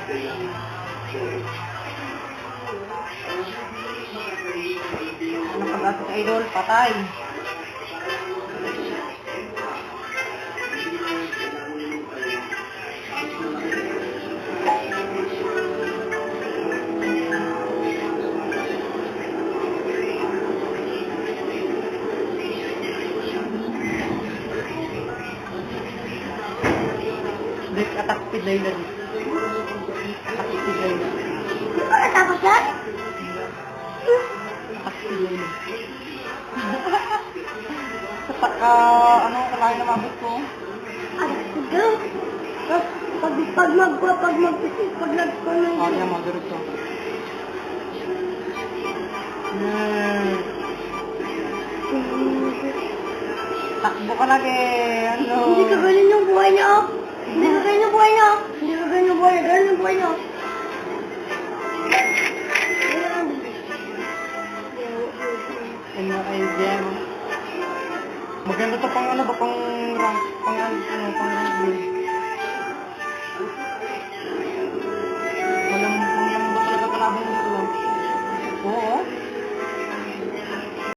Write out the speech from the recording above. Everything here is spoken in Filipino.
Ano pag-asa sa idol? Patay. Break attack speed Layla. Attack speed Layla. Tapos yan? Attack speed Layla. Ano, kalahin na mabot ko. Pag magpisit, pag nagpunan. Kaya madirot ko. Takbo ka lagi. Ano? Hindi ka ganun yung buhay niya. Hindi ka ganun yung buhay niya. Hindi ka ganun yung buhay niya. Ganun yung buhay niya. Ano ay gem. Maganda to pang ano ba? Pang